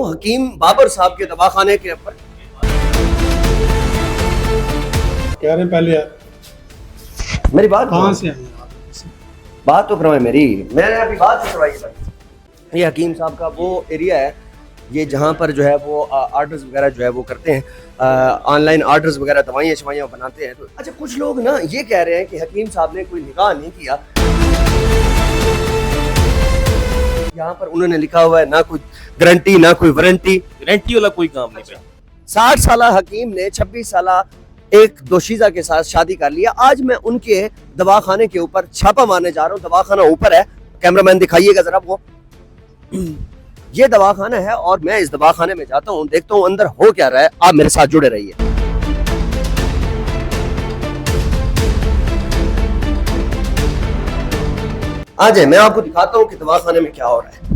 हकीम बाबर साहब के दवाखाने के ऊपर कह रहे हैं पहले यार मेरी बात कहाँ से आए आप? बात तो करवाए मेरी, मैंने अभी बात तो करवाई है। ये हकीम साहब का वो एरिया है, ये जहाँ पर जो है वो आर्डर्स वगैरह जो है वो करते हैं, ऑनलाइन आर्डर्स वगैरह, दवाइयाँ शवाइयाँ बनाते हैं। तो अच्छा, कुछ लोग ना ये कह रहे हैं कि हकीम साहब ने कोई निकाह नहीं किया। यहाँ पर उन्होंने लिखा हुआ है ना कोई गारंटी ना कोई वारंटी, गारंटी वाला कोई काम नहीं है। 60 साल हकीम ने 26 साल एक दोशीजा के साथ शादी कर लिया। आज मैं उनके दवाखाने के ऊपर छापा मारने जा रहा हूँ। दवाखाना ऊपर है, कैमरामैन दिखाइएगा जरा वो। ये दवाखाना है और मैं इस दवाखाने में जाता हूँ, देखता हूँ अंदर हो क्या रहा है। आप मेरे साथ जुड़े रहिए। आ जाए, मैं आपको दिखाता हूँ कि दवाखाने में क्या हो रहा है।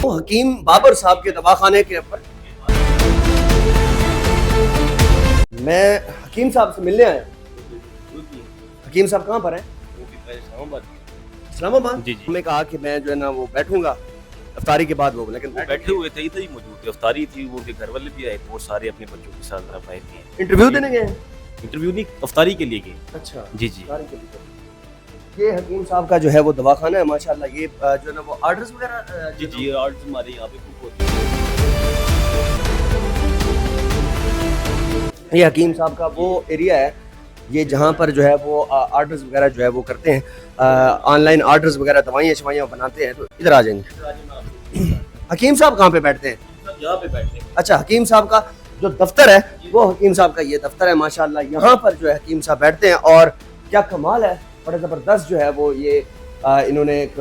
हकीम बाबर साहब के दवाखाने के ऊपर मैं हकीम साहब से मिलने आया। हकीम साहब कहाँ पर हैं? इस्लामाबाद। जी जी। हमें कहा कि मैं जो है ना वो बैठूंगा इफ्तारी के बाद, वो लेकिन वो बैठे हुए थे, इधर ही मौजूद थे। इफ्तारी थी, वो उनके घर वाले भी आए, वो सारे अपने बच्चों के साथ तरफ आए थे। इंटरव्यू देने गए हैं। इंटरव्यू नहीं, इफ्तारी के लिए गए। अच्छा जी जी। इफ्तारी के लिए। ये हकीम साहब का जो है वो दवाखाना है माशाल्लाह। ये जो है ना वो आर्डर्स वगैरह जी जी, आर्ट्स हमारे यहाँ पे बुक होते हैं। ये हकीम साहब का वो एरिया है, ये जहाँ पर जो है वो आर्डर्स वगैरह जो है वो करते हैं, ऑनलाइन आर्डर्स वगैरह, दवाइयाँ शवाइयाँ बनाते हैं। तो इधर आ जाएंगे। हकीम साहब कहाँ पे बैठते हैं? यहाँ पे बैठे हैं। अच्छा, हकीम साहब का जो दफ्तर है वो हकीम साहब का ये दफ्तर है माशाल्लाह। यहाँ पर जो है हकीम साहब बैठते हैं और क्या कमाल है, बड़ा ज़बरदस्त जो है वो ये इन्होंने एक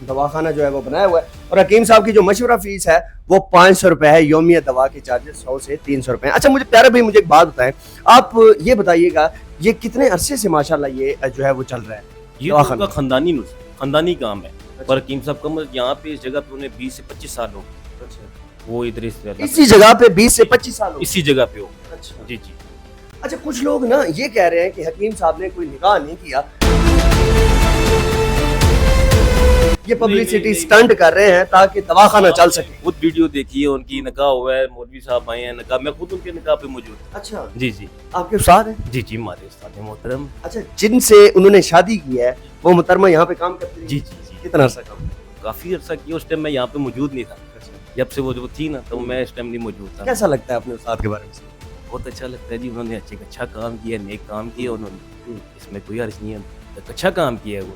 दवाखाना जो है वो बनाया हुआ है। और हकीम साहब की जो मशवरा फीस है वो 500 रुपये है। योमिया दवा के चार्जेस 100 से 300 रुपये हैं। अच्छा मुझे प्यारे भाई, मुझे एक बात बताएं, आप ये बताइएगा ये कितने अरसे से माशाल्लाह ये जो है वो चल रहा है? ये तो उनका खानदानी काम है। पर हकीम साहब का यहाँ पे इस जगह पे उन्हें 20 से 25 साल हो गए। वो इधर इसी जगह पे 20 से 25 साल हो गए? इसी जगह पे हो। अच्छा जी जी। अच्छा, कुछ लोग ना ये कह रहे हैं कि हकीम साहब ने कोई निकाह नहीं किया, ये पब्लिसिटी स्टंट कर रहे हैं ताकि दवाखाना चल सके। खुद वीडियो देखिए, उनकी निकाह हुआ है, मौलवी साहब आए हैं निकाह, मैं खुद उनके निकाह पे मौजूद। अच्छा जी जी। आपके उस्ताद हैं? जी जी, हमारे उस्ताद हैं मोहतरम। अच्छा, जिनसे उन्होंने शादी की है वो मुहतरमा यहाँ पे काम करती है? जी जी जी। कितना अर्सा काम? काफी अर्सा किया, उस टाइम मैं यहाँ पे मौजूद नहीं था। जब से वो जो थी ना, तो मैं इस टाइम नहीं मौजूद था। कैसा लगता है अपने उस्ताद के बारे में? बहुत अच्छा लगता है जी, उन्होंने अच्छा काम किया, नेक काम किया उन्होंने, इसमें कोई अर्ज नहीं है, अच्छा काम किया है वो।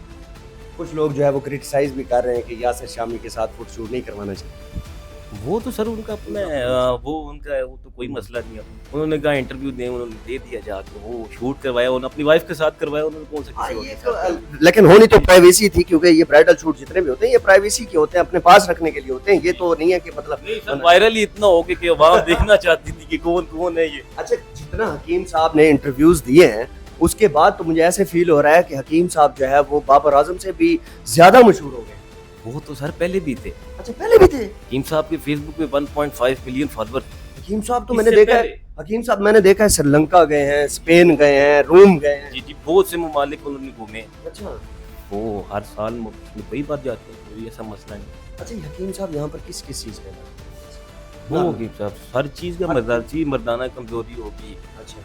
कुछ लोग जो है वो क्रिटिसाइज भी कर रहे हैं कि यासिर शामी के साथ फोटोशूट नहीं करवाना चाहिए। वो तो सर उनका अपना वो उनका है, वो तो कोई मसला नहीं है। उन्होंने कहा इंटरव्यू दें, उन्होंने दे दिया जाके, वो शूट करवाया, उन्होंने अपनी वाइफ के साथ करवाया, उन्होंने कौन सा किसी और के साथ। लेकिन होनी तो प्राइवेसी थी, क्योंकि ये ब्राइडल शूट जितने भी होते हैं ये प्राइवेसी के होते हैं, अपने पास रखने के लिए होते हैं। ये तो नहीं है कि मतलब वायरल ही इतना हो गया कि आवाम देखना चाहती थी कि कौन कौन है ये। अच्छा, जितना हकीम साहब ने इंटरव्यूज दिए हैं उसके बाद तो मुझे ऐसे फील हो रहा है कि हकीम साहब जो है वो बाबर आजम से भी ज्यादा मशहूर हो गए। वो तो सर पहले भी थे। अच्छा, पहले भी थे? हकीम साहब के फेसबुक पे 1.5 मिलियन फॉलोअर। हकीम साहब तो मैंने देखा है, हकीम साहब मैंने देखा है श्रीलंका गए हैं, स्पेन गए हैं, रोम गए हैं। जी जी, बहुत से ममालिक उन्होंने घूमे। अच्छा, वो हर साल कई बार जाते हैं, कोई ऐसा मसला नहीं। अच्छा, हकीम साहब यहाँ पर किस किस चीज में? वो हकीम साहब हर चीज का मर्दाना कमजोरी होगी,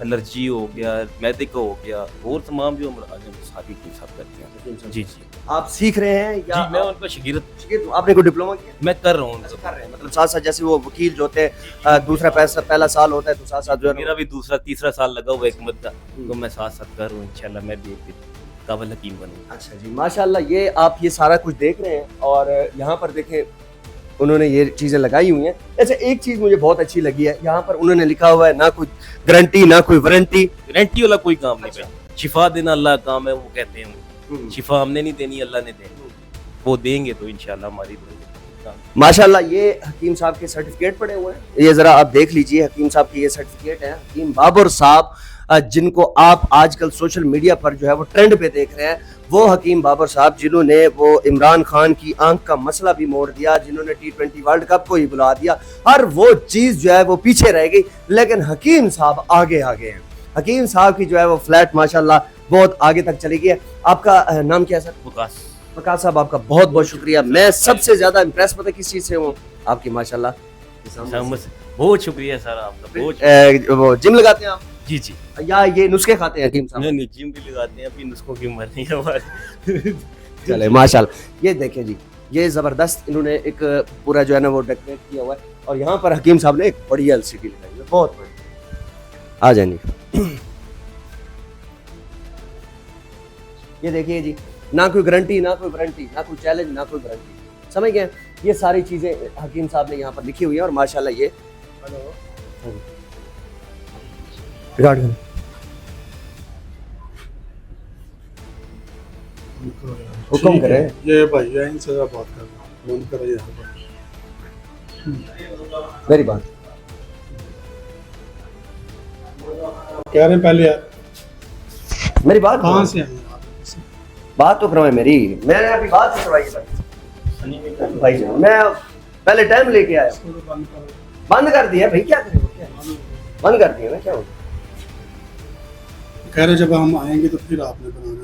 एलर्जी हो गया, मैदे का हो गया, और तमाम जो सारी हकीम साहब करते हैं। जी जी। आप सीख रहे हैं या? जी, मैं उनका शागिर्द। आपने कोई डिप्लोमा किया? मैं कर रहा हूँ। कर रहे हैं, मतलब साथ साथ जैसे वो वकील जो होते हैं दूसरा पहला साल होता है तो साथ साथ जो है मेरा भी दूसरा तीसरा साल लगा हुआ है हिकमत का, तो मैं साथ साथ कर रहा हूँ। इंशाल्लाह मैं भी एक काबिल हकीम बनूंगा। अच्छा जी, माशाल्लाह। ये आप ये सारा कुछ देख रहे हैं और यहाँ पर देखें उन्होंने ये चीजें लगाई हुई हैं। अच्छा, एक चीज मुझे बहुत अच्छी लगी है, यहाँ पर उन्होंने लिखा हुआ है ना कोई गारंटी ना कोई वारंटी। गारंटी वाला कोई काम नहीं है। शिफा देना अल्लाह का काम है, वो कहते हैं। शिफा हमने नहीं देनी, अल्लाह ने देनी, वो देंगे तो इंशाल्लाह हमारी। माशाल्लाह, ये हकीम साहब के सर्टिफिकेट पड़े हुए हैं, ये जरा आप देख लीजिए। हकीम साहब के ये सर्टिफिकेट है। हकीम बाबर साहब जिनको आप आजकल सोशल मीडिया पर जो है वो ट्रेंड पे देख रहे हैं, वो हकीम बाबर साहब जिन्होंने वो इमरान खान की आंख का मसला भी मोड़ दिया, जिन्होंने T20 वर्ल्ड कप को ही बुला दिया। हर वो चीज जो है वो पीछे रह गई, लेकिन हकीम साहब आगे आ गए हैं। हकीम साहब की जो है वो फ्लैट माशाल्लाह बहुत आगे तक चली गई है। आपका नाम क्या है सर? वकास साहब आपका बहुत बहुत शुक्रिया। मैं सबसे ज्यादा इम्प्रेस पता किस चीज से हूँ आपकी, माशाल्लाह। बहुत शुक्रिया सर आपका, बहुत वो जिम लगाते हैं आप जी जी। या ये नुस्खे खाते हैं हकीम साहब? नहीं जिम भी लगाते हैं, अभी नुस्खों की उम्र नहीं है हमारी। चले माशाल्लाह। ये देखें जी, ये जबरदस्त इन्होंने एक पूरा जो है ना वो डेकोरेट किया हुआ है, और यहाँ पर हकीम साहब ने एक बड़ी एलसीडी लगाई है, बहुत बड़ी। आ जाएंगे। ये देखिए जी, ना कोई गारंटी, ना कोई वारंटी, ना कोई चैलेंज, ना कोई गारंटी, समझ गए? ये सारी चीजें हकीम साहब ने यहाँ पर लिखी हुई है, और माशाल्लाह ये रिकॉर्ड करें। हुक्म ठीक है, करें। ये भाई है, इनसे जरा बात करना, फोन करें यहाँ पर। मेरी बात कह रहे हैं पहले यार, मेरी बात कहाँ करो। से आए हैं आप? बात तो करवाए मेरी, मैंने अभी बात नहीं करवाई है भाई जी। मैं पहले टाइम लेके आया, इसको तो बंद करो। बंद कर दिया भाई, क्या करें, क्या बंद कर दिया ना, क्या हो? कह रहे जब हम आएंगे तो फिर आपने बनाना